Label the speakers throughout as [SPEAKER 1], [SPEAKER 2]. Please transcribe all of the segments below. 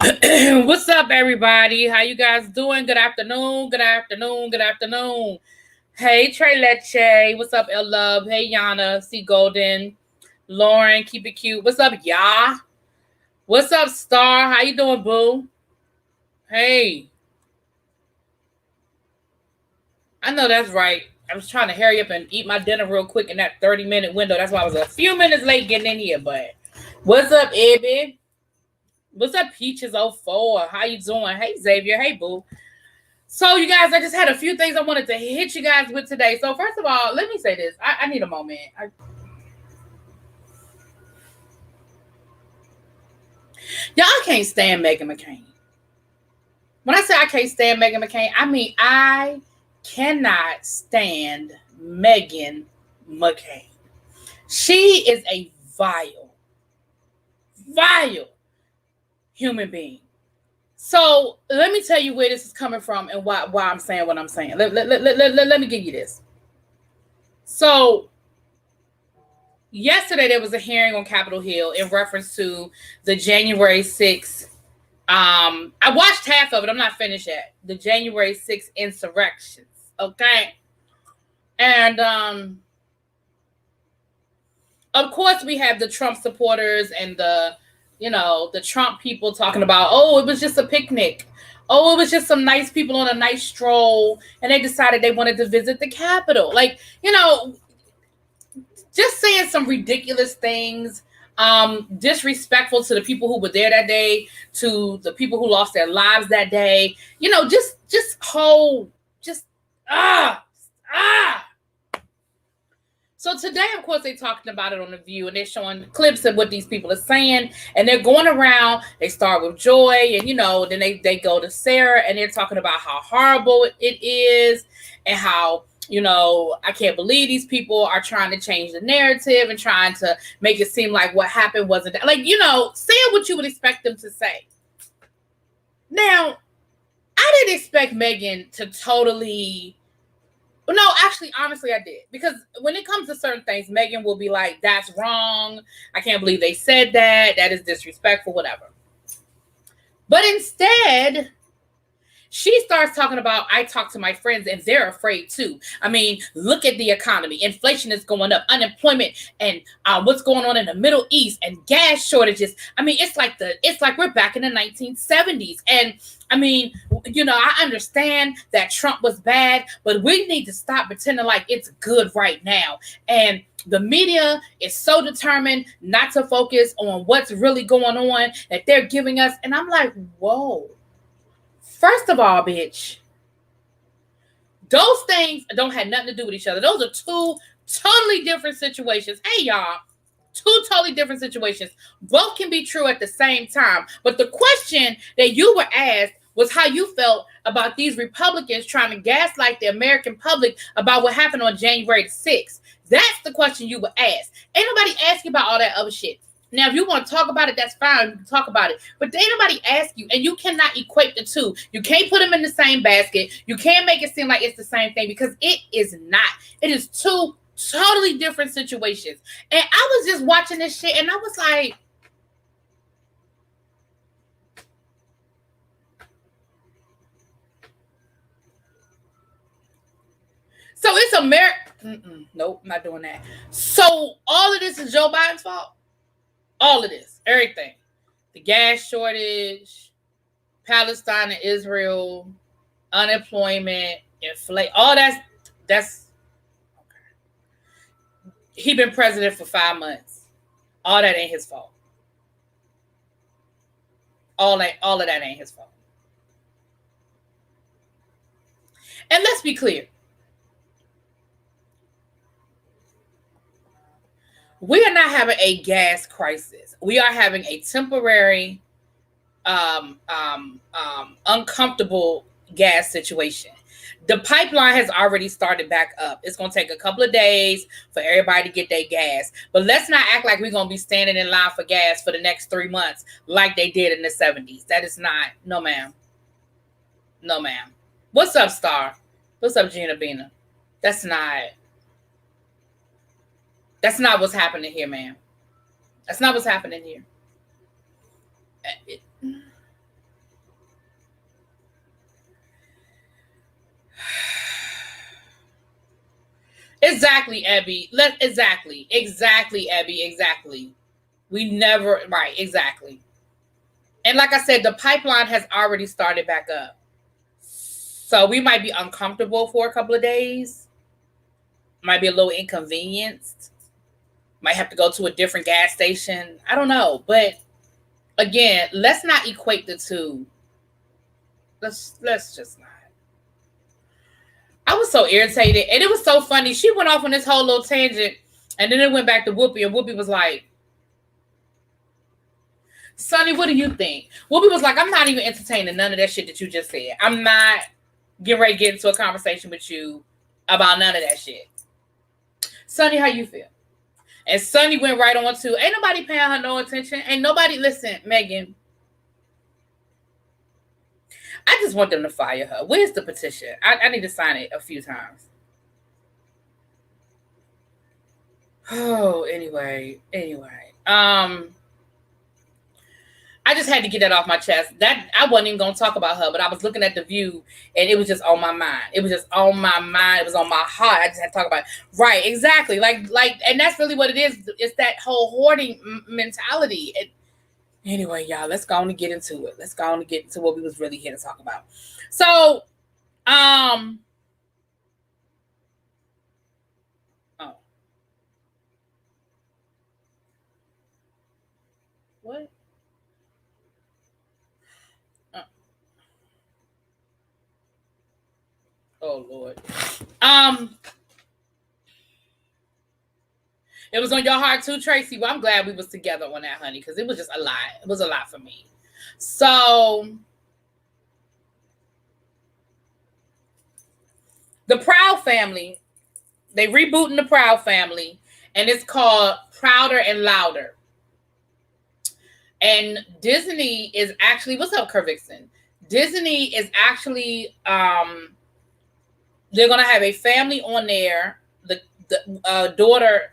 [SPEAKER 1] What's up, everybody? How you guys doing? Good afternoon. Good afternoon. Good afternoon. Hey, Trey Leche. What's up, L Love? Hey, Yana. C Golden. Lauren. Keep it cute. What's up, y'all? What's up, Star? How you doing, boo? Hey. I know that's right. I was trying to hurry up and eat my dinner real quick in that 30-minute window. That's why I was a few minutes late getting in here. But what's up, Ibby? What's up, Peaches04? How you doing? Hey, Xavier. Hey, boo. So, you guys, I just had a few things I wanted to hit you guys with today. So, first of all, let me say this. I need a moment. Y'all can't stand Meghan McCain. When I say I can't stand Meghan McCain, I mean I cannot stand Meghan McCain. She is a vile human being. So let me tell you where this is coming from and why I'm saying what I'm saying. Let me give you this. So yesterday there was a hearing on Capitol Hill in reference to the January 6th. I watched half of it. I'm not finished yet. The January 6th insurrections. Okay. And of course we have the Trump supporters and the Trump people talking about, oh, it was just a picnic. Oh, it was just some nice people on a nice stroll, and they decided they wanted to visit the Capitol. Like, just saying some ridiculous things, disrespectful to the people who were there that day, to the people who lost their lives that day. So today, of course, they're talking about it on The View, and they're showing clips of what these people are saying, and they're going around. They start with Joy, and, then they go to Sarah, and they're talking about how horrible it is, and how, I can't believe these people are trying to change the narrative and trying to make it seem like what happened wasn't that. Like, saying what you would expect them to say. Now, I didn't expect Meghan to totally... No, actually, honestly, I did. Because when it comes to certain things, Meghan will be like, that's wrong. I can't believe they said that. That is disrespectful, whatever. But instead, she starts talking about, I talk to my friends and they're afraid too. I mean, look at the economy. Inflation is going up, unemployment, and what's going on in the Middle East, and gas shortages. I mean, it's like we're back in the 1970s. And I mean, I understand that Trump was bad, but we need to stop pretending like it's good right now. And the media is so determined not to focus on what's really going on that they're giving us. And I'm like, whoa. First of all, bitch, those things don't have nothing to do with each other. Those are two totally different situations. Hey, y'all, two totally different situations. Both can be true at the same time. But the question that you were asked was how you felt about these Republicans trying to gaslight the American public about what happened on January 6th. That's the question you were asked. Ain't nobody ask you about all that other shit. Now, if you want to talk about it, that's fine. You can talk about it. But ain't nobody ask you, and you cannot equate the two. You can't put them in the same basket. You can't make it seem like it's the same thing, because it is not. It is two totally different situations. And I was just watching this shit, and I was like, so it's America. Nope, not doing that. So all of this is Joe Biden's fault? All of this, everything. The gas shortage, Palestine and Israel, unemployment, inflation, all that's okay. He been president for 5 months. All that ain't his fault. All of that ain't his fault. And let's be clear. We are not having a gas crisis. We are having a temporary, uncomfortable gas situation. The pipeline has already started back up. It's going to take a couple of days for everybody to get their gas. But let's not act like we're going to be standing in line for gas for the next 3 months like they did in the 70s. That is not. No, ma'am. No, ma'am. What's up, Star? What's up, Gina Bina? That's not what's happening here, ma'am. That's not what's happening here. Exactly, Abby. Exactly, Abby. Exactly. We never, right, exactly. And like I said, the pipeline has already started back up. So we might be uncomfortable for a couple of days. Might be a little inconvenienced. Might have to go to a different gas station. I don't know. But again, let's not equate the two. Let's just not. I was so irritated. And it was so funny. She went off on this whole little tangent. And then it went back to Whoopi. And Whoopi was like, Sonny, what do you think? Whoopi was like, I'm not even entertaining none of that shit that you just said. I'm not getting ready to get into a conversation with you about none of that shit. Sonny, how you feel? And Sonny went right on to, ain't nobody paying her no attention. Ain't nobody, listen, Megan. I just want them to fire her. Where's the petition? I need to sign it a few times. Oh, anyway. I just had to get that off my chest. That I wasn't even gonna talk about her, but I was looking at the View, and it was just on my mind. It was just on my mind. It was on my heart. I just had to talk about it. Right, exactly. Like, and that's really what it is. It's that whole hoarding mentality. Anyway, y'all, let's go on and get into it. Let's go on and get into what we was really here to talk about. So, what? Oh Lord. It was on your heart too, Tracy. Well, I'm glad we was together on that, honey, because it was just a lot. It was a lot for me. So the Proud Family, they rebooting the Proud Family, and it's called Prouder and Louder. And Disney is actually, what's up, Kervixen? Disney is actually, they're gonna have a family on there. The daughter,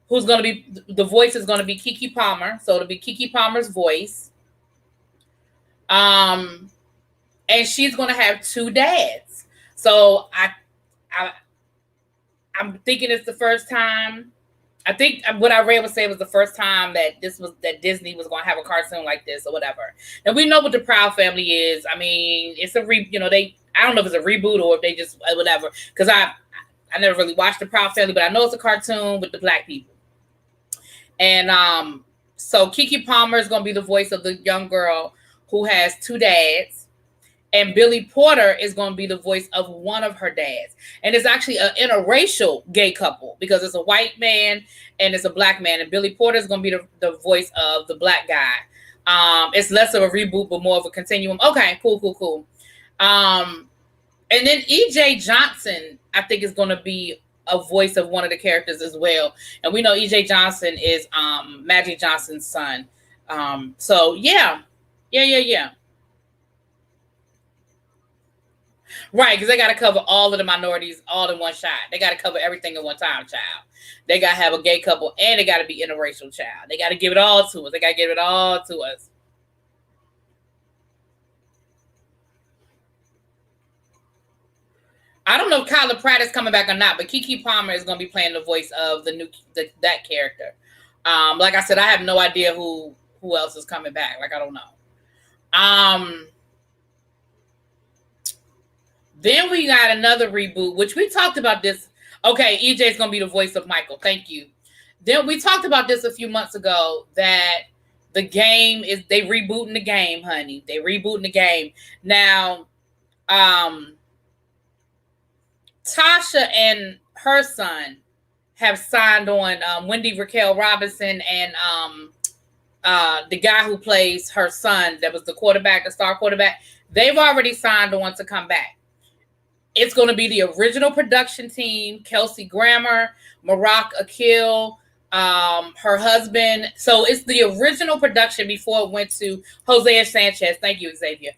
[SPEAKER 1] who's gonna be, the voice is gonna be Keke Palmer, so it'll be Keke Palmer's voice. And she's gonna have two dads. So I'm thinking it's the first time. I think what I read was saying was the first time that Disney was going to have a cartoon like this or whatever. And we know what the Proud Family is. I mean, it's I don't know if it's a reboot or if they just whatever. Because I never really watched the Proud Family, but I know it's a cartoon with the black people. And so Keke Palmer is going to be the voice of the young girl who has two dads. And Billy Porter is going to be the voice of one of her dads. And it's actually an interracial gay couple because it's a white man and it's a black man. And Billy Porter is going to be the voice of the black guy. It's less of a reboot, but more of a continuum. Okay, cool. And then E.J. Johnson, I think, is going to be a voice of one of the characters as well. And we know E.J. Johnson is Magic Johnson's son. So, yeah. Right, because they got to cover all of the minorities all in one shot. They got to cover everything in one time, child. They got to have a gay couple, and they got to be interracial, child. They got to give it all to us. I don't know if Kyla Pratt is coming back or not, but Keke Palmer is going to be playing the voice of that character. Like I said, I have no idea who else is coming back. Like, I don't know. Then we got another reboot, which we talked about this. Okay, EJ is going to be the voice of Michael. Thank you. Then we talked about this a few months ago that the game is, they rebooting the game, honey. They rebooting the game. Now, Tasha and her son have signed on, Wendy Raquel Robinson and the guy who plays her son that was the quarterback, the star quarterback. They've already signed on to come back. It's going to be the original production team, Kelsey Grammer, Marak Akil, her husband. So it's the original production before it went to Hosea Sanchez. Thank you, Xavier.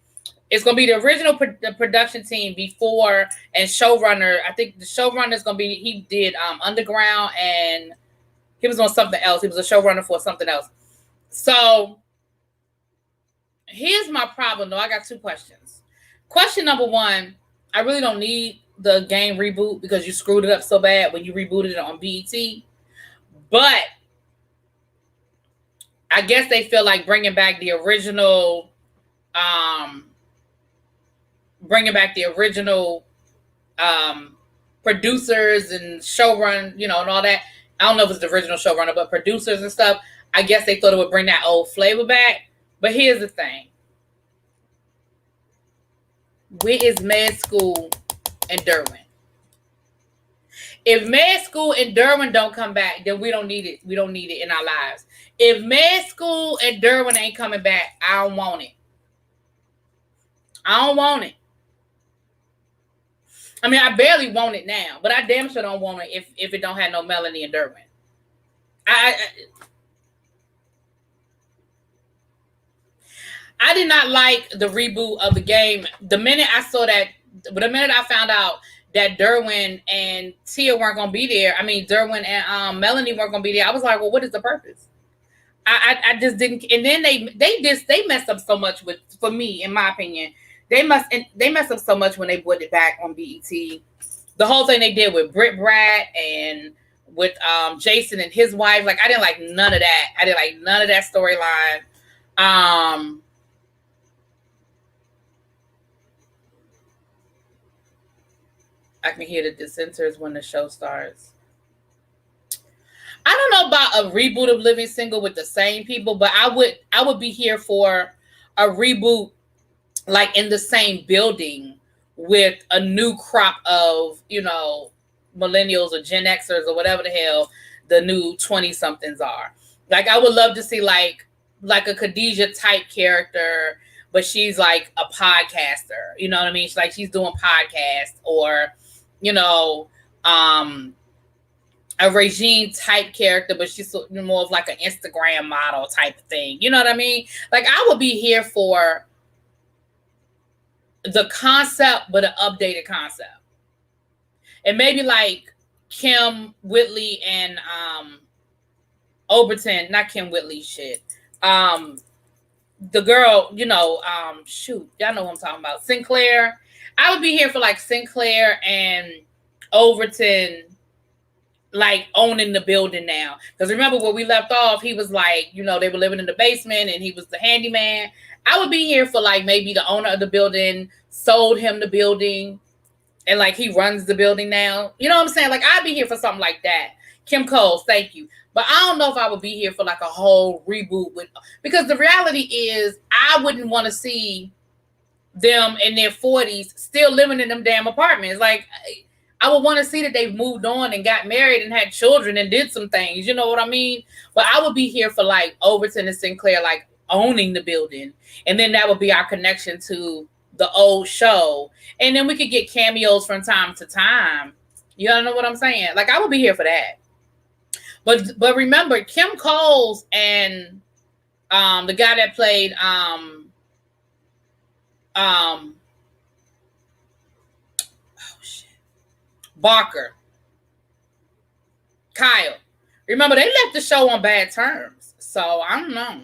[SPEAKER 1] It's going to be the original production team before, and showrunner. I think the showrunner is going to be, he did Underground, and he was on something else. He was a showrunner for something else. So here's my problem, though. I got two questions. Question number one, I really don't need the game reboot because you screwed it up so bad when you rebooted it on BET. But I guess they feel like bringing back the original producers and showrun, and all that. I don't know if it's the original showrunner, but producers and stuff. I guess they thought it would bring that old flavor back. But here's the thing. Where is Med School and Derwin? If Med School and Derwin don't come back, then we don't need it. We don't need it in our lives. If Med School and Derwin ain't coming back, I don't want it. I don't want it. I mean, I barely want it now, but I damn sure don't want it if it don't have no Melanie and Derwin. I did not like the reboot of the game. The minute I found out that Derwin and Tia weren't gonna be there, Derwin and Melanie weren't gonna be there, I was like, well, what is the purpose? I just didn't. And then they messed up so much for me, in my opinion. They messed up so much when they put it back on BET. The whole thing they did with Britt Brat and with Jason and his wife, like I didn't like none of that. I didn't like none of that storyline. I can hear the dissenters when the show starts. I don't know about a reboot of Living Single with the same people, but I would be here for a reboot like in the same building with a new crop of, millennials or Gen Xers or whatever the hell the new 20-somethings are. Like I would love to see like a Khadijah type character, but she's like a podcaster. You know what I mean? She's doing podcasts, or, a Regine type character, but she's more of like an Instagram model type of thing. You know what I mean? Like I would be here for the concept, but an updated concept. And maybe like Kim Whitley and Overton, not Kim Whitley, shit. The girl, shoot, y'all know what I'm talking about. Sinclair. I would be here for like Sinclair and Overton, like owning the building now. Because remember where we left off, he was like, they were living in the basement and he was the handyman. I would be here for like maybe the owner of the building sold him the building and like he runs the building now. You know what I'm saying? Like I'd be here for something like that. Kim Coles, thank you. But I don't know if I would be here for like a whole reboot because the reality is I wouldn't want to see them in their 40s still living in them damn apartments. Like I would want to see that they've moved on and got married and had children and did some things. You know what I mean? But I would be here for like Overton and Sinclair, like owning the building. And then that would be our connection to the old show. And then we could get cameos from time to time. You know what I'm saying? Like I would be here for that. But remember, Kim Coles and the guy that played Barker, Kyle. Remember, they left the show on bad terms. So I don't know.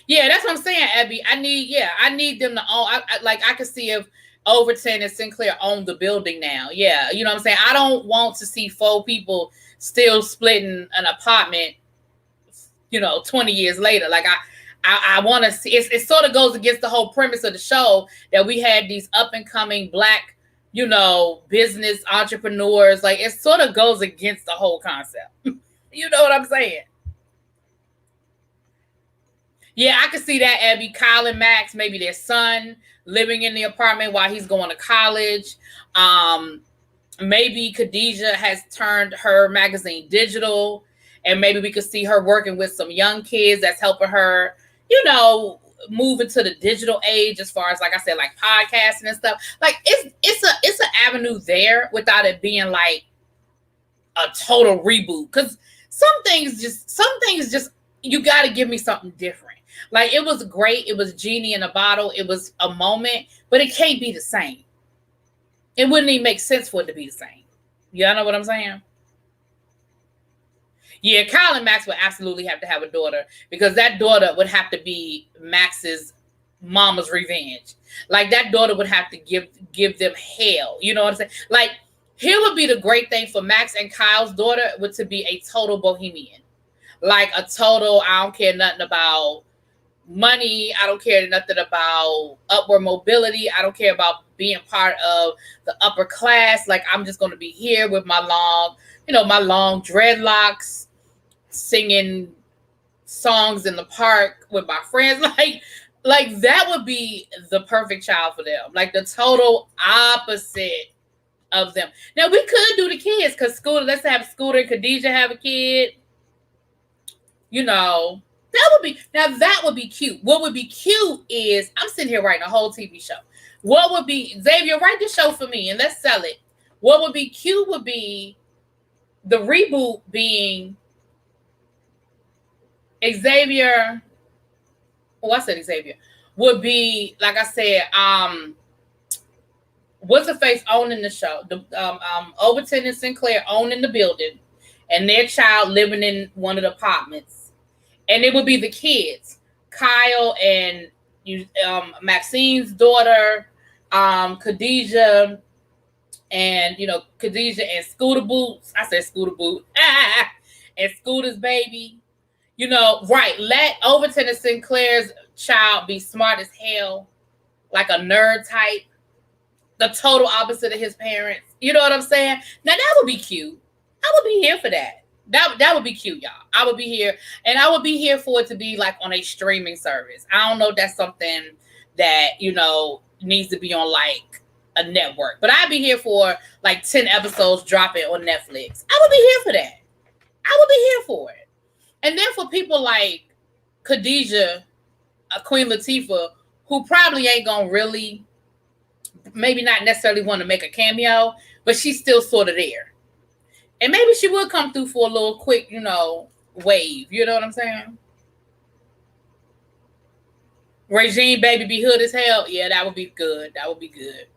[SPEAKER 1] Yeah, that's what I'm saying, Abby. I need them to own. I could see if Overton and Sinclair own the building now. Yeah, you know what I'm saying? I don't want to see 4 people still splitting an apartment, 20 years later. Like I want to see, it sort of goes against the whole premise of the show that we had these up and coming Black, business entrepreneurs. Like it sort of goes against the whole concept. You know what I'm saying? Yeah, I could see that, Abby. Kyle and Max, maybe their son living in the apartment while he's going to college. Maybe Khadijah has turned her magazine digital, and maybe we could see her working with some young kids that's helping her, move into the digital age as far as, like I said, like podcasting and stuff. Like it's an avenue there without it being like a total reboot. Because some things just you got to give me something different. Like it was great. It was genie in a bottle. It was a moment, but it can't be the same. It wouldn't even make sense for it to be the same. Y'all know what I'm saying? Yeah, Kyle and Max would absolutely have to have a daughter because that daughter would have to be Max's mama's revenge. Like that daughter would have to give them hell. You know what I'm saying? Like here would be the great thing for Max and Kyle's daughter would to be a total bohemian. Like a total, I don't care nothing about money. I don't care nothing about upward mobility. I don't care about being part of the upper class. Like I'm just going to be here with my long dreadlocks, singing songs in the park with my friends. Like that would be the perfect child for them. Like the total opposite of them. Now we could do the kids because let's have Scooter and Khadijah have a kid. That would be cute. What would be cute is I'm sitting here writing a whole TV show. What would be, Xavier, write the show for me and let's sell it. What would be cute would be the reboot being Xavier. Oh, I said Xavier. Would be, like I said, what's the face owning the show? Overton and Sinclair owning the building and their child living in one of the apartments. And it would be the kids, Kyle and Maxine's daughter, Khadijah, and Khadijah and Scooter Boots. I said Scooter Boot, and Scooter's baby. Right? Let Overton and Sinclair's child be smart as hell, like a nerd type, the total opposite of his parents. You know what I'm saying? Now that would be cute. I would be here for that. That would be cute, y'all. I would be here, and I would be here for it to be like on a streaming service. I don't know if that's something that needs to be on like a network, but I'd be here for like 10 episodes dropping on Netflix. I would be here for that. I would be here for it. And then for people like Khadijah, Queen Latifah, who probably ain't gonna really, maybe not necessarily want to make a cameo, but she's still sort of there. And maybe she would come through for a little quick, wave. You know what I'm saying? Regine, baby, be hood as hell. Yeah, that would be good. That would be good.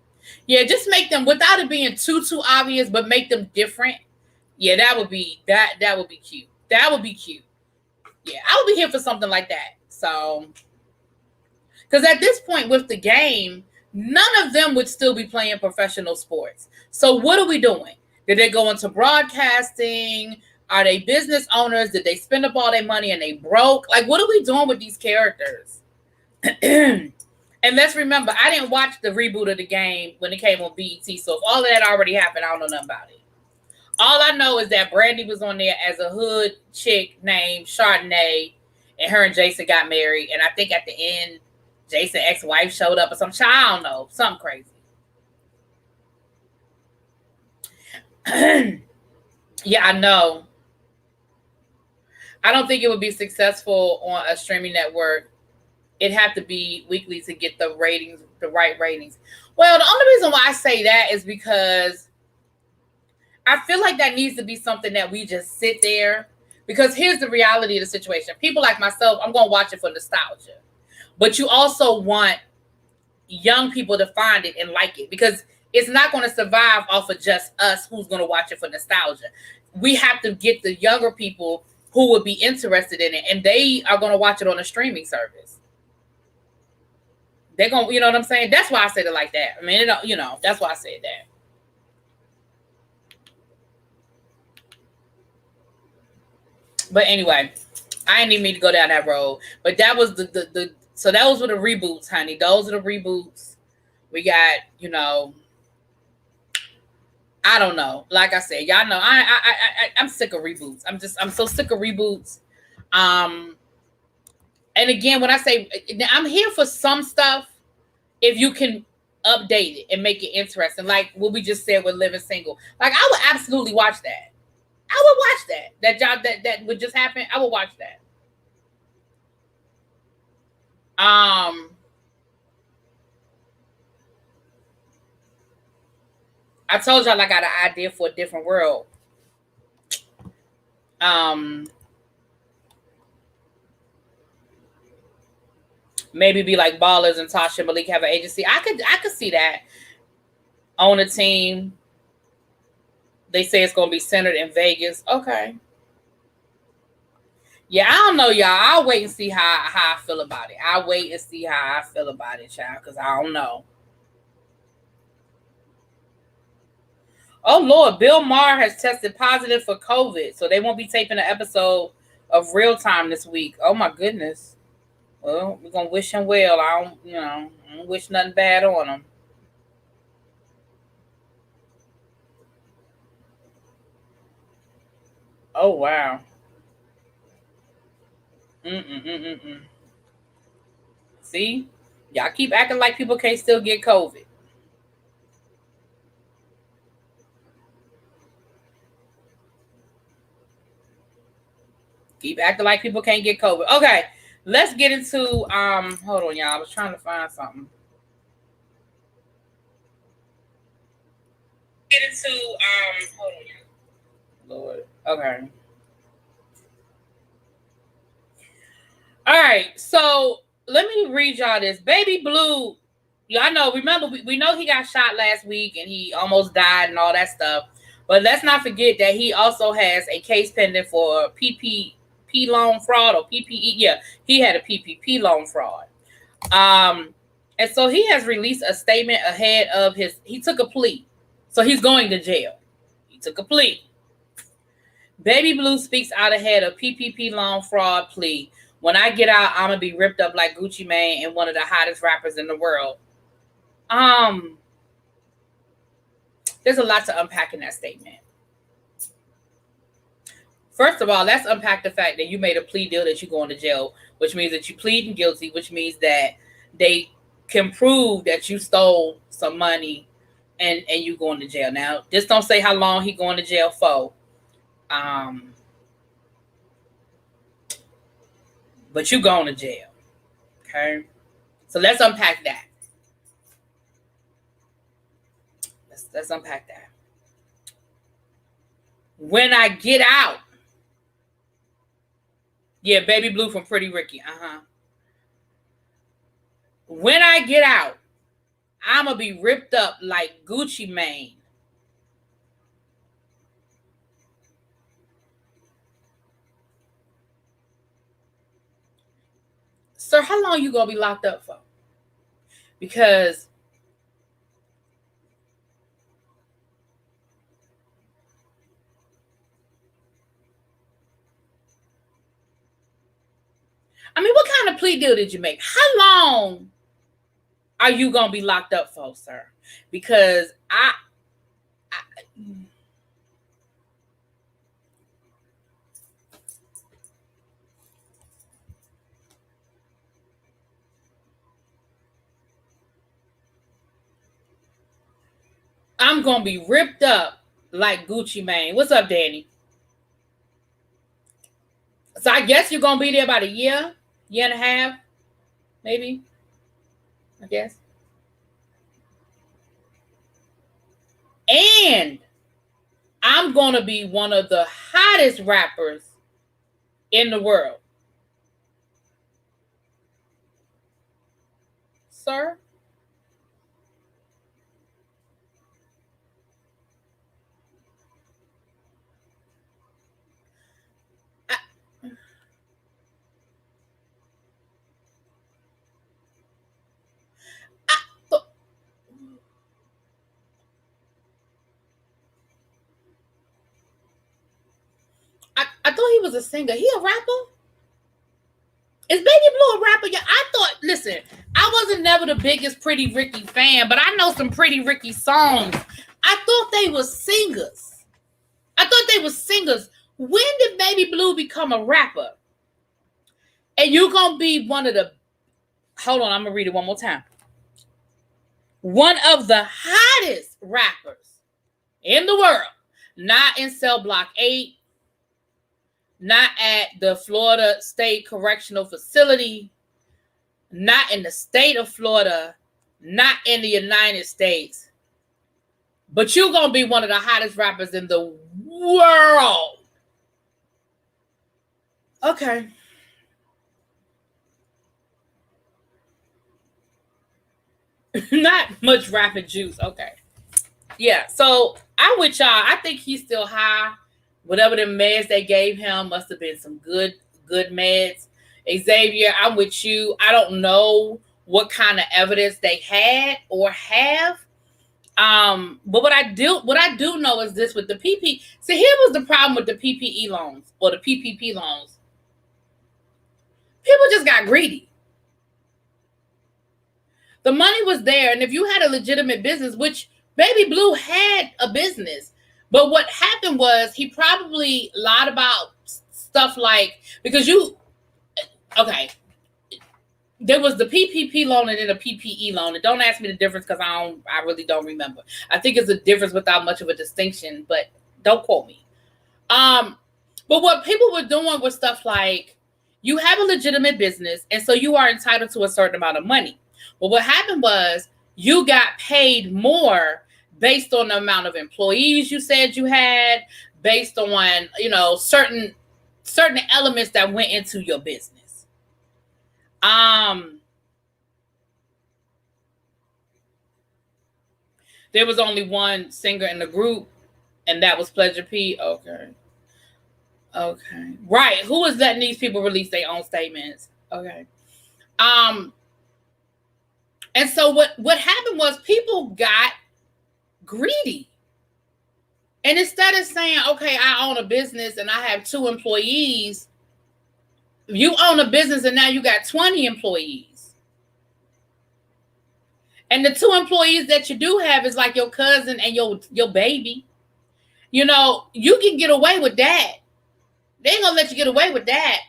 [SPEAKER 1] Yeah, just make them, without it being too obvious, but make them different. Yeah, that would be cute. That would be cute. Yeah, I would be here for something like that. So, because at this point with the game, none of them would still be playing professional sports. So what are we doing? Did they go into broadcasting? Are they business owners? Did they spend up all their money and they broke? Like, what are we doing with these characters? And let's remember, I didn't watch the reboot of the game when it came on BET. So if all of that already happened, I don't know nothing about it. All I know is that Brandy was on there as a hood chick named Chardonnay, and her and Jason got married. And I think at the end, Jason's ex-wife showed up or something. I don't know. Something crazy. Yeah, I know. I don't think it would be successful on a streaming network. It'd have to be weekly to get the ratings, the right ratings. Well, the only reason why I say that is because I feel like that needs to be something that we just sit there. Because here's the reality of the situation. People like myself, I'm going to watch it for nostalgia. But you also want young people to find it and like it. Because it's not going to survive off of just us who's going to watch it for nostalgia. We have to get the younger people who would be interested in it. And they are going to watch it on a streaming service. They're going to, you know what I'm saying? That's why I said it like that. I mean, that's why I said that. But anyway, I didn't even mean to go down that road. But that was so those were the reboots, honey. Those are the reboots. We got, I don't know. Like I said, y'all know I'm sick of reboots. I'm so sick of reboots. And again, when I say I'm here for some stuff, if you can update it and make it interesting, like what we just said with Living Single. Like I would absolutely watch that. I would watch that. That job that would just happen. I would watch that. I told y'all I got an idea for a different world. Maybe be like Ballers and Tasha and Malik have an agency. I could see that. Own a team. They say it's going to be centered in Vegas. Okay. Yeah, I don't know, y'all. I'll wait and see how I feel about it. I'll wait and see how I feel about it, child, because I don't know. Oh, Lord, Bill Maher has tested positive for COVID, so they won't be taping an episode of Real Time this week. Oh, my goodness. Well, we're going to wish him well. I don't wish nothing bad on him. Oh, wow. See? Y'all keep acting like people can't still get COVID. Keep acting like people can't get COVID. Okay, let's get into hold on, y'all. I was trying to find something. Get into hold on, y'all. Lord. Okay. All right, so let me read y'all this. Baby Blue, y'all know, remember, we know he got shot last week and he almost died and all that stuff. But let's not forget that he also has a case pending for PPP loan fraud or PPE. Yeah, he had a PPP loan fraud. And so he has released a statement ahead of he took a plea. So he's going to jail. He took a plea. Baby Blue speaks out ahead of PPP loan fraud plea. When I get out, I'm going to be ripped up like Gucci Mane and one of the hottest rappers in the world. There's a lot to unpack in that statement. First of all, let's unpack the fact that you made a plea deal that you're going to jail, which means that you're pleading guilty, which means that they can prove that you stole some money and you going to jail. Now, just don't say how long he going to jail for. But you going to jail. Okay? So let's unpack that. Let's unpack that. When I get out. Yeah, Baby Blue from Pretty Ricky. When I get out, I'm going to be ripped up like Gucci Mane. Sir, how long you going to be locked up for? Because I mean, what kind of plea deal did you make? How long are you going to be locked up for, sir? Because I'm going to be ripped up like Gucci Mane. What's up, Danny? So I guess you're going to be there about a year and a half, maybe, I guess. And I'm going to be one of the hottest rappers in the world. Sir? I thought he was a singer. He a rapper? Is Baby Blue a rapper? Yeah, I thought, listen, I wasn't never the biggest Pretty Ricky fan, but I know some Pretty Ricky songs. I thought they were singers. When did Baby Blue become a rapper? And you're going to be one of the, hold on, I'm going to read it one more time. One of the hottest rappers in the world, not in Cell Block 8, not at the Florida State Correctional Facility, not in the state of Florida, not in the United States, but you're going to be one of the hottest rappers in the world. Okay. Not much rapping juice. Okay. Yeah, so I'm with y'all. I think he's still high. Whatever the meds they gave him must have been some good good meds. Xavier, I'm with you. I don't know what kind of evidence they had or have. But what I do know is this with the PP. See, here was the problem with the PPE loans or the PPP loans. People just got greedy. The money was there, and if you had a legitimate business, which Baby Blue had a business, but what happened was he probably lied about stuff like, there was the PPP loan and then a PPE loan. And don't ask me the difference because I really don't remember. I think it's a difference without much of a distinction, but don't quote me. But what people were doing was stuff like, you have a legitimate business, and so you are entitled to a certain amount of money. But what happened was you got paid more based on the amount of employees you said you had, based on, certain elements that went into your business. There was only one singer in the group, and that was Pleasure P. Okay. Right. Who is letting these people release their own statements? Okay. And so what happened was people got greedy. And instead of saying, okay, I own a business and I have 2 employees, you own a business and now you got 20 employees. And the 2 employees that you do have is like your cousin and your baby. You can get away with that. They ain't gonna let you get away with that.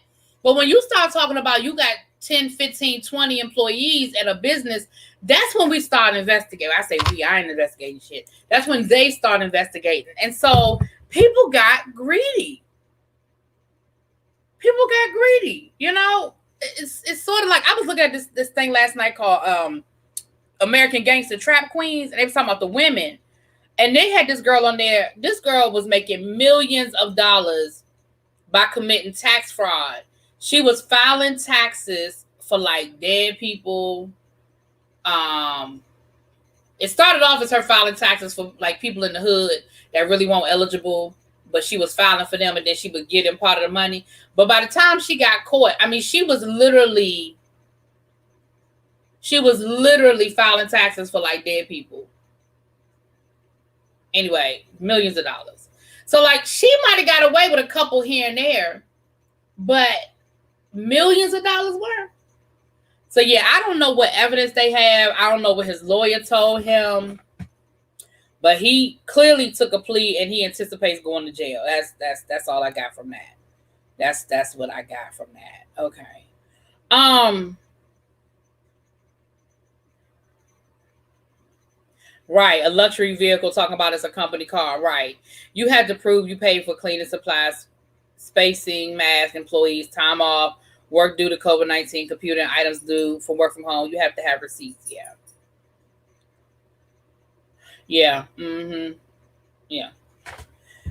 [SPEAKER 1] But when you start talking about you got 10, 15, 20 employees at a business, that's when we start investigating. I say I ain't investigating shit. That's when they start investigating. And so people got greedy. It's sort of like, I was looking at this thing last night called American Gangster Trap Queens, and they were talking about the women. And they had this girl on there. This girl was making millions of dollars by committing tax fraud. She was filing taxes for like dead people. It started off as her filing taxes for like people in the hood that really weren't eligible, but she was filing for them, and then she would get them part of the money. But by the time she got caught, I mean, she was literally filing taxes for like dead people. Anyway, millions of dollars. So like she might have got away with a couple here and there, but millions of dollars worth. So yeah, I don't know what evidence they have. I don't know what his lawyer told him, but he clearly took a plea and he anticipates going to jail. That's all I got from that. That's what I got from that. Okay. Right, a luxury vehicle, talking about it's a company car. Right. You had to prove you paid for cleaning supplies, spacing, mask, employees, time off, work due to COVID-19, computer and items due from work from home. You have to have receipts. Yeah. Yeah. Mm-hmm. Yeah.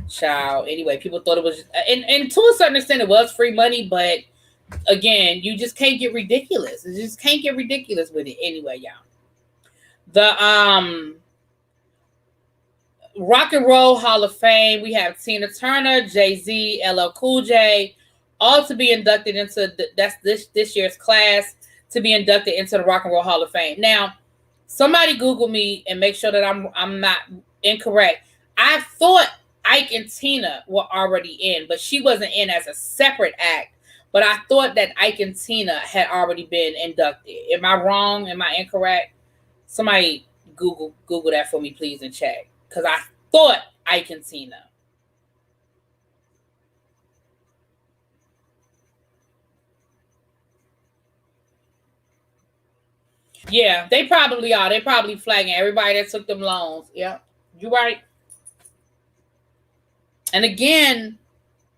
[SPEAKER 1] Child. Anyway, people thought it was, and to a certain extent, it was free money, but again, you just can't get ridiculous. You just can't get ridiculous with it. Anyway, y'all. The Rock and Roll Hall of Fame, we have Tina Turner, Jay-Z, LL Cool J, all to be inducted into this year's class to be inducted into the Rock and Roll Hall of Fame. Now, somebody Google me and make sure that I'm not incorrect. I thought Ike and Tina were already in, but she wasn't in as a separate act. But I thought that Ike and Tina had already been inducted. Am I wrong? Am I incorrect? Somebody Google that for me, please, and check. Because I thought Ike and Tina. Yeah, they probably are. They probably flagging everybody that took them loans. Yeah, you're right. And again,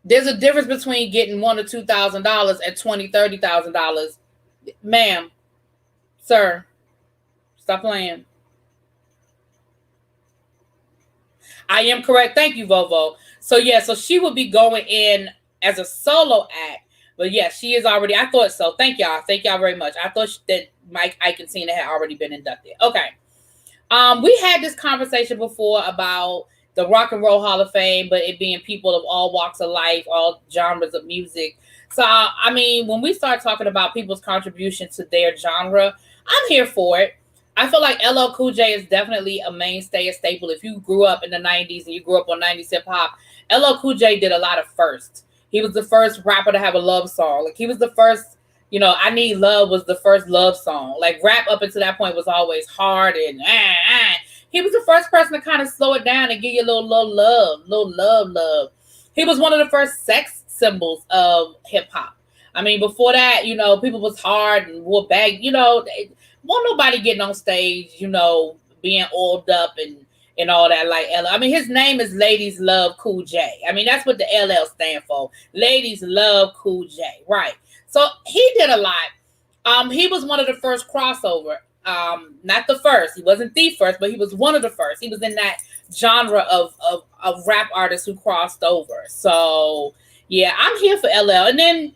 [SPEAKER 1] there's a difference between getting $1,000 or $2,000 and $20,000, $30,000. Ma'am, sir, stop playing. I am correct. Thank you, Vovo. So yeah, so she would be going in as a solo act. But yeah, she is already. I thought so. Thank y'all. Thank y'all very much. I thought that Ike and Tina had already been inducted. Okay. We had this conversation before about the Rock and Roll Hall of Fame, but it being people of all walks of life, all genres of music. So, I mean, when we start talking about people's contribution to their genre, I'm here for it. I feel like LL Cool J is definitely a mainstay, a staple. If you grew up in the 90s and you grew up on 90s hip hop, LL Cool J did a lot of firsts. He was the first rapper to have a love song. Like, he was the first, I Need Love was the first love song. Like, rap up until that point was always hard and He was the first person to kind of slow it down and give you a little love. He was one of the first sex symbols of hip hop. I mean, before that, people was hard and wore bag, won't nobody getting on stage, being oiled up and all that like LL. I mean, his name is Ladies Love Cool J. I mean, that's what the LL stand for. Ladies Love Cool J, right? So he did a lot. He was one of the first crossover. Not the first. He wasn't the first, but he was one of the first. He was in that genre of rap artists who crossed over. So yeah, I'm here for LL. And then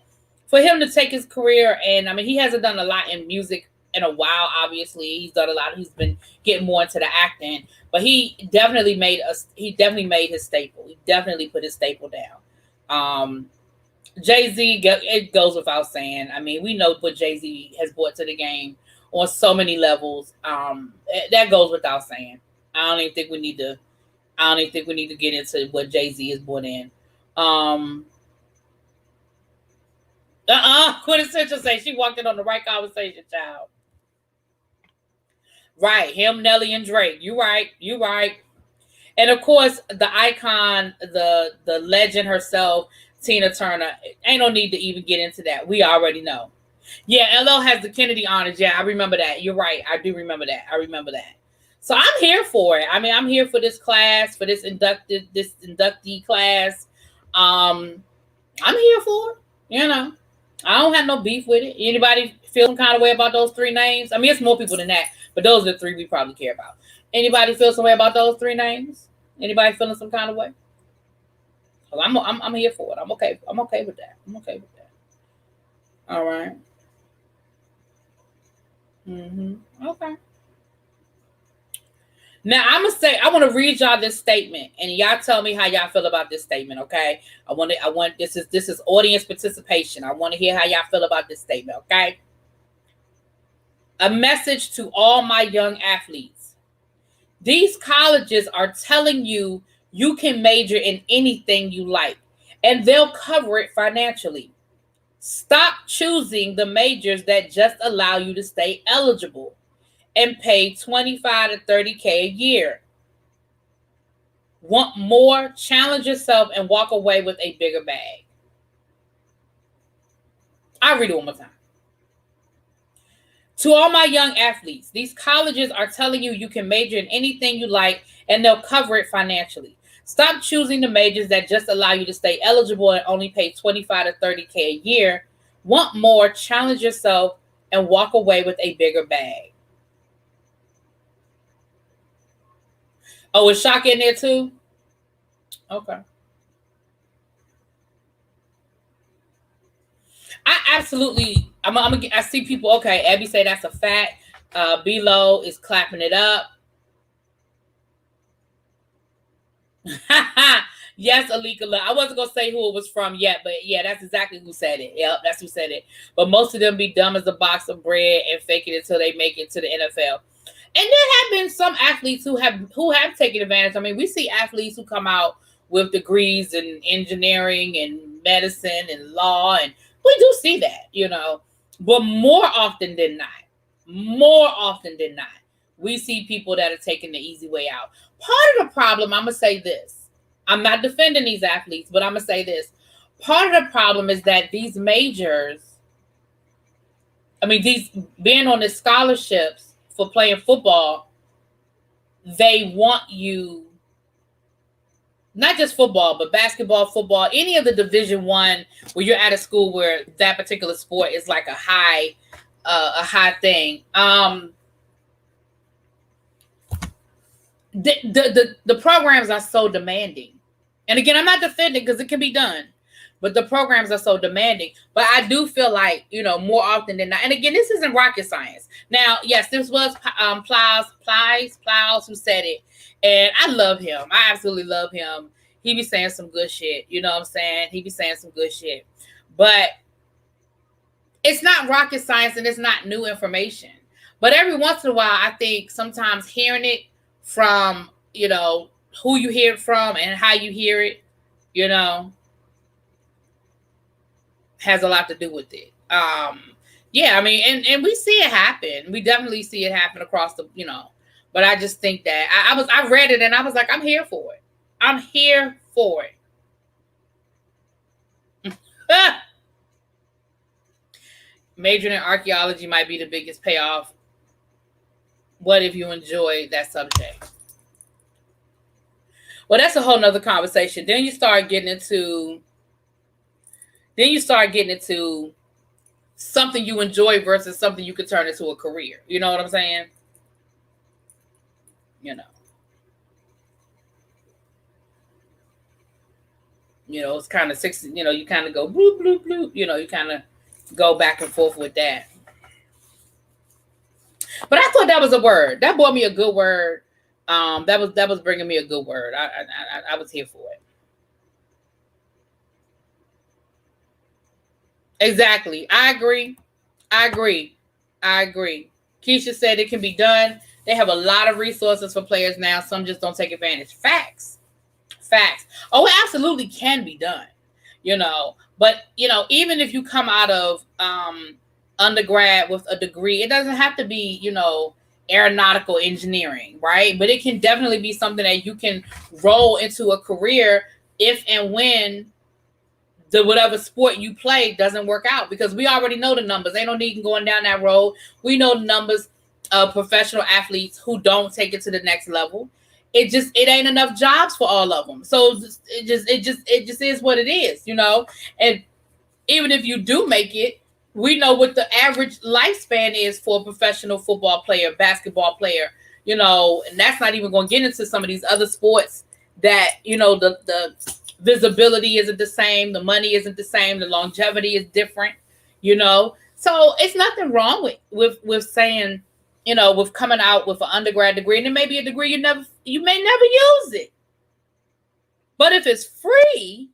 [SPEAKER 1] for him to take his career, and I mean, he hasn't done a lot in music in a while. Obviously, he's done a lot. He's been getting more into the acting, but he definitely made his staple. He definitely put his staple down. Jay-Z, it goes without saying. I mean, we know what Jay-Z has brought to the game on so many levels. That goes without saying. I don't even think we need to get into what Jay-Z has brought in. Quintessential say she walked in on the right conversation, child. Right, him, Nelly, and Drake. You right. And of course, the icon, the legend herself, Tina Turner. Ain't no need to even get into that. We already know. Yeah, LL has the Kennedy honors. Yeah, I remember that. You're right. I do remember that. So I'm here for it. I mean, I'm here for this class, for this inductee class. I'm here for it. I don't have no beef with it. Anybody feel some kind of way about those three names? I mean, it's more people than that, but those are the three we probably care about. Anybody feel some way about those three names? Anybody feeling some kind of way? I'm here for it. I'm okay with that. All right. Okay. Now I want to read y'all this statement, and y'all tell me how y'all feel about this statement. Okay. This is audience participation. I want to hear how y'all feel about this statement. Okay. A message to all my young athletes. These colleges are telling you you can major in anything you like, and they'll cover it financially. Stop choosing the majors that just allow you to stay eligible and pay $25 to $30K a year. Want more? Challenge yourself and walk away with a bigger bag. I'll read it one more time. To all my young athletes, these colleges are telling you you can major in anything you like and they'll cover it financially. Stop choosing the majors that just allow you to stay eligible and only pay $25 to $30K a year. Want more? Challenge yourself and walk away with a bigger bag. Oh, is Shock in there too? Okay. I see people. Okay, Abby say that's a fact. B-Lo is clapping it up. Yes, Alika. I wasn't gonna say who it was from yet, but yeah, that's exactly who said it. Yep, that's who said it. But most of them be dumb as a box of bread and fake it until they make it to the NFL. And there have been some athletes who have taken advantage. I mean, we see athletes who come out with degrees in engineering and medicine and law, and we do see that, But more often than not, we see people that are taking the easy way out. Part of the problem, I'm going to say this. I'm not defending these athletes, but I'm going to say this. Part of the problem is that these majors, these being on the scholarships for playing football, they want you, not just football, but basketball, football, any of the Division I, where you're at a school where that particular sport is like a high thing. The programs are so demanding. And again, I'm not defending because it can be done. but the programs are so demanding. But I do feel like, more often than not, and again, this isn't rocket science. Now, yes, this was Plies who said it, and I love him. I absolutely love him. He be saying some good shit. You know what I'm saying? He be saying some good shit. But it's not rocket science and it's not new information. But every once in a while, I think sometimes hearing it from, who you hear it from and how you hear it, has a lot to do with it. Yeah, I mean, and we see it happen. We definitely see it happen across the, but I just think that I read it and I was like, I'm here for it. I'm here for it. Majoring in archaeology might be the biggest payoff. What if you enjoy that subject? Well, that's a whole nother conversation. Then you start getting into something you enjoy versus something you could turn into a career. You know what I'm saying? It's kind of 60, you kind of go bloop, bloop, bloop. You kind of go back and forth with that. But I thought that was a word. That brought me a good word. That was bringing me a good word. I was here for it. Exactly. I agree. Keisha said it can be done. They have a lot of resources for players now. Some just don't take advantage. Facts. Oh, it absolutely can be done. But even if you come out of undergrad with a degree, it doesn't have to be, aeronautical engineering, right? But it can definitely be something that you can roll into a career if and when the whatever sport you play doesn't work out, because we already know the numbers. Ain't no need in going down that road. We know the numbers of professional athletes who don't take it to the next level. It ain't enough jobs for all of them. So it just is what it is, And even if you do make it, we know what the average lifespan is for a professional football player, basketball player, and that's not even going to get into some of these other sports that, the visibility isn't the same, the money isn't the same, the longevity is different, So it's nothing wrong with saying, with coming out with an undergrad degree, and it may be a degree you may never use it. But if it's free,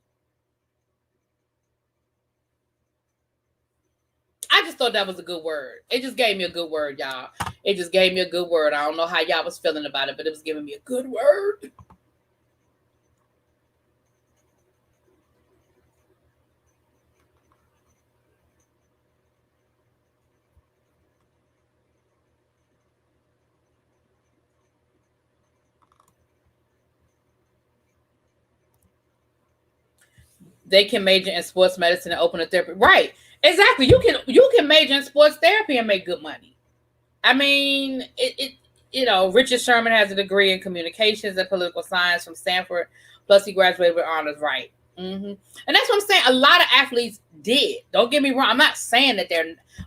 [SPEAKER 1] I just thought that was a good word. It just gave me a good word, y'all. It just gave me a good word. I don't know how y'all was feeling about it, but it was giving me a good word. They can major in sports medicine and open a therapy. Right. Exactly. You can major in sports therapy and make good money. I mean, Richard Sherman has a degree in communications and political science from Stanford. Plus, he graduated with honors. Right. Mm-hmm. And that's what I'm saying. A lot of athletes did. Don't get me wrong. I'm not saying that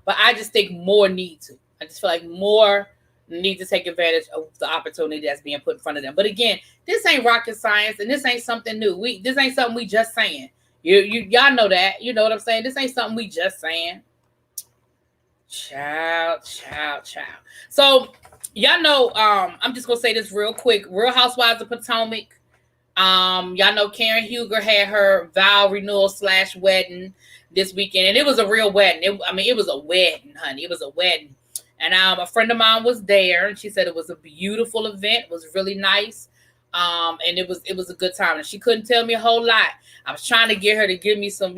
[SPEAKER 1] but I just think more need to. I just feel like more need to take advantage of the opportunity that's being put in front of them. But again, this ain't rocket science, and this ain't something new. This ain't something we just saying. Y'all know that. You know what I'm saying? This ain't something we just saying. Child. So y'all know, I'm just gonna say this real quick. Real Housewives of Potomac. Y'all know Karen Huger had her vow renewal / wedding this weekend, and it was a real wedding. It was a wedding, honey. It was a wedding. And a friend of mine was there, and she said it was a beautiful event. It was really nice. And it was a good time. And she couldn't tell me a whole lot. I was trying to get her to give me some,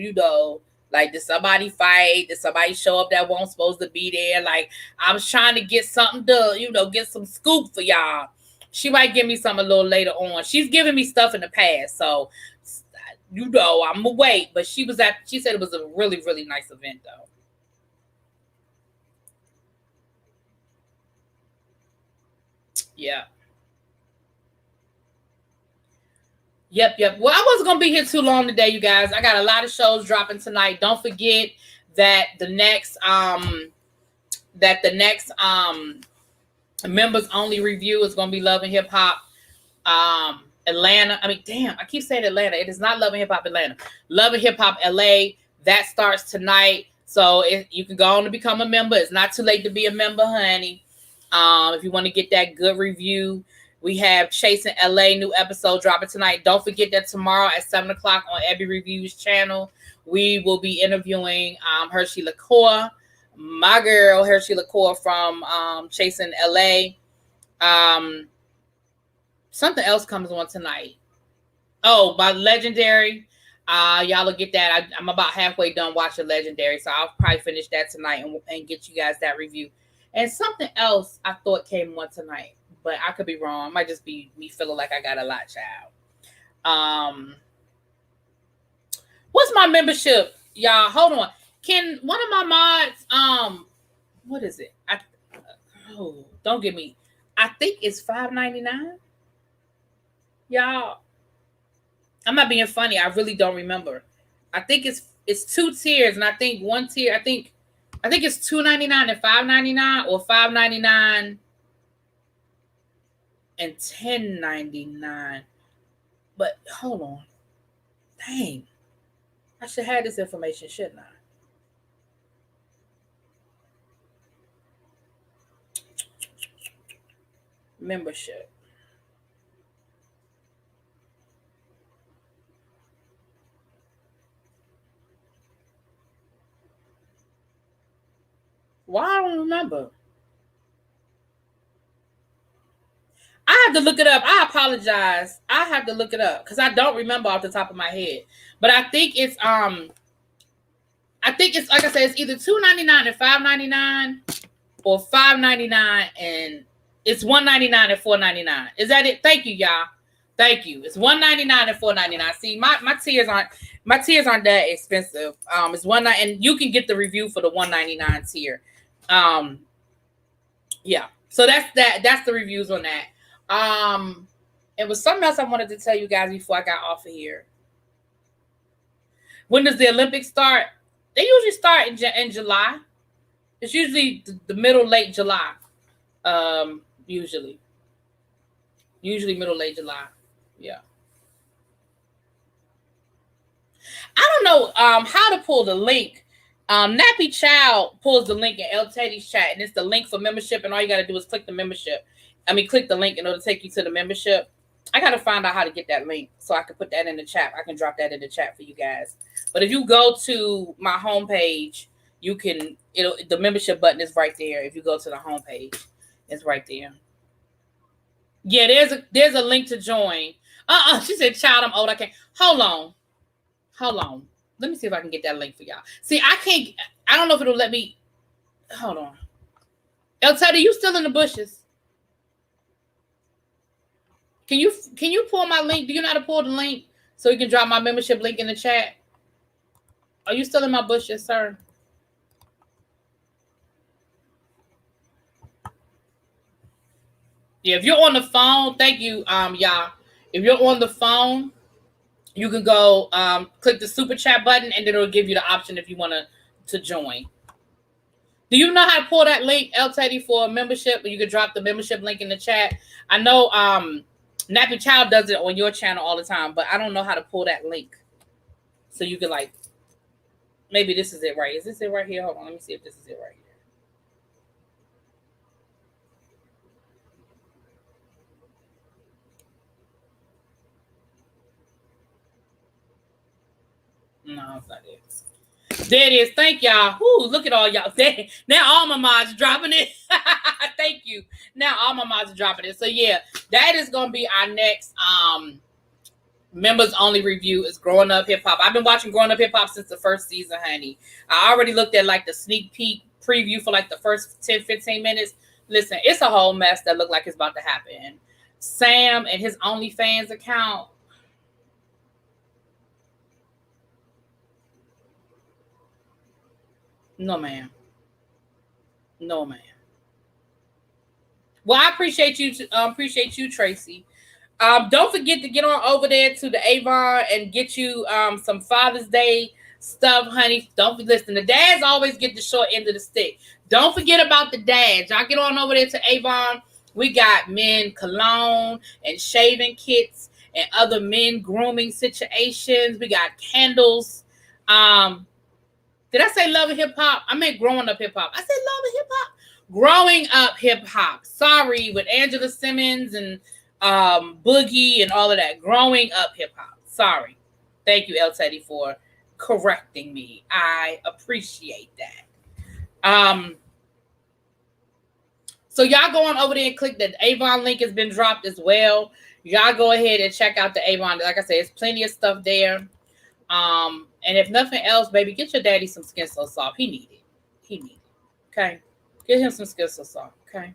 [SPEAKER 1] like, did somebody fight? Did somebody show up that wasn't supposed to be there? Like, I was trying to get something to, get some scoop for y'all. She might give me some a little later on. She's given me stuff in the past, so I'm gonna wait. But she said it was a really, really nice event, though. Yeah. Yep. Well, I wasn't gonna be here too long today, you guys. I got a lot of shows dropping tonight. Don't forget that the next members only review is gonna be Love and Hip Hop. Atlanta. I mean, damn, I keep saying Atlanta. It is not Love and Hip Hop Atlanta. Love and Hip Hop LA. That starts tonight. So you can go on to become a member. It's not too late to be a member, honey. If you want to get that good review, we have Chasing LA new episode dropping tonight. Don't forget that tomorrow at 7 o'clock on Abby Reviews channel, we will be interviewing Hershey LaCour, my girl Hershey LaCour from Chasing LA. Something else comes on tonight. Oh, by Legendary. Y'all will get that. I'm about halfway done watching Legendary, so I'll probably finish that tonight and get you guys that review. And something else I thought came on tonight, but I could be wrong. It might just be me feeling like I got a lot, child. What's my membership, y'all? Hold on. Can one of my mods, what is it? Don't give me. I think it's $5.99. Y'all, I'm not being funny. I really don't remember. I think it's 2 tiers, and I think one tier. I think it's $2.99 and $5.99, or $5.99 and $10.99. But hold on, dang, I should have this information, shouldn't I? Membership. Why I don't remember. I have to look it up. I apologize. I have to look it up because I don't remember off the top of my head. But I think it's like I said, it's either $2.99 and $5.99 or $5.99 and it's $1.99 and $4.99. Is that it? Thank you, y'all. Thank you. It's $1.99 and $4.99. See, my tiers aren't that expensive. It's $1.99 and you can get the review for the $1.99 tier. Yeah. So that's the reviews on that. It was something else I wanted to tell you guys before I got off of here. When does the Olympics start? They usually start in July. It's usually the middle, late July. Usually middle, late July. Yeah. I don't know how to pull the link. Nappy Child pulls the link in El Teddy's chat, and it's the link for membership, and all you got to do is click the link in order to take you to the membership. I got to find out how to get that link so I can put that in the chat. I can drop that in the chat for you guys. But if you go to my homepage, the membership button is right there. If you go to the homepage, it's right there. Yeah, there's a link to join. She said, child, I'm old. I can't. Hold on. Let me see if I can get that link for y'all. See, I don't know if it'll let me. Hold on. El Teddy, you still in the bushes? Can you pull my link? Do you know how to pull the link so you can drop my membership link in the chat? Are you still in my bushes, sir? Yeah, if you're on the phone, thank you, y'all. If you're on the phone, you can go click the super chat button, and then it'll give you the option if you want to join. Do you know how to pull that link, El Teddy, for a membership? You can drop the membership link in the chat. I know Nappy Child does it on your channel all the time, but I don't know how to pull that link. So you can maybe this is it, right? Is this it right here? Hold on, let me see if this is it right here. No, it's not it. There it is. Thank y'all. Woo, look at all y'all. Now all my mods dropping it. Thank you. Now all my mods are dropping it. So yeah, that is gonna be our next members only review is Growing Up Hip Hop. I've been watching Growing Up Hip Hop since the first season, honey. I already looked at the sneak peek preview for the first 10-15 minutes. Listen, it's a whole mess that looked like it's about to happen. Sam and his OnlyFans account. No, ma'am. Well, I appreciate you, Tracy. Don't forget to get on over there to the Avon and get you some Father's Day stuff, honey. Don't listen. The dads always get the short end of the stick. Don't forget about the dads. Y'all get on over there to Avon. We got men cologne and shaving kits and other men grooming situations. We got candles. Did I say love and hip hop? I meant growing up hip hop. I said love and hip hop. Growing up hip hop. Sorry, with Angela Simmons and Boogie and all of that. Growing up hip hop. Sorry. Thank you, El Teddy, for correcting me. I appreciate that. So y'all go on over there and click that Avon link has been dropped as well. Y'all go ahead and check out the Avon. Like I said, there's plenty of stuff there. And if nothing else, baby, get your daddy some Skin So Soft. He need it. He need it. Okay. Get him some Skin So Soft. Okay.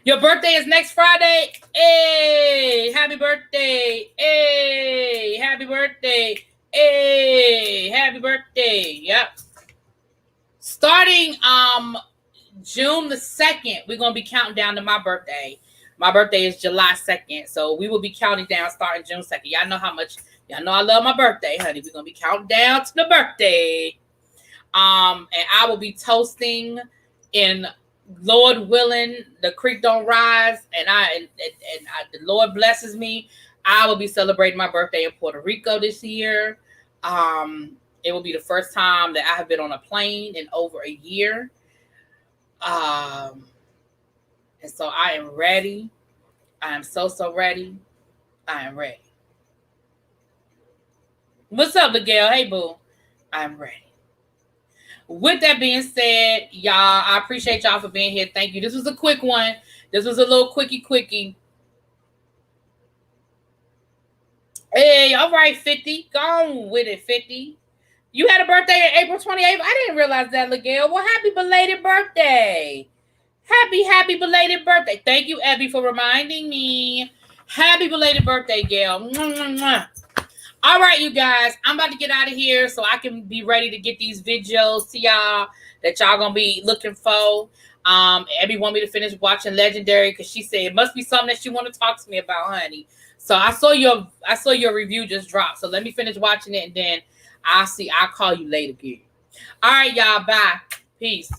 [SPEAKER 1] Your birthday is next Friday. Hey, happy birthday. Hey, happy birthday. Hey, happy birthday. Yep. Starting June the 2nd, we're going to be counting down to my birthday. My birthday is July 2nd. So we will be counting down starting June 2nd. Y'all know how much, y'all know I love my birthday, honey. We're going to be counting down to the birthday. And I will be toasting in Lord willing, the creek don't rise, and the Lord blesses me. I will be celebrating my birthday in Puerto Rico this year. It will be the first time that I have been on a plane in over a year. And so I am ready. I am so ready. I am ready. What's up, Miguel? Hey, boo. I'm ready. With that being said, y'all, I appreciate y'all for being here. Thank you. This was a quick one. This was a little quickie. Hey, all right, 50. Go on with it, 50. You had a birthday on April 28th? I didn't realize that, Miguel. Well, happy belated birthday. Happy belated birthday. Thank you, Abby, for reminding me. Happy belated birthday, Gail. Mwah, mwah. All right, you guys, I'm about to get out of here so I can be ready to get these videos to y'all that y'all gonna be looking for. Abby want me to finish watching Legendary because she said it must be something that she want to talk to me about, honey. So I saw your review just drop. So let me finish watching it and then I'll call you later again. All right, y'all. Bye. Peace.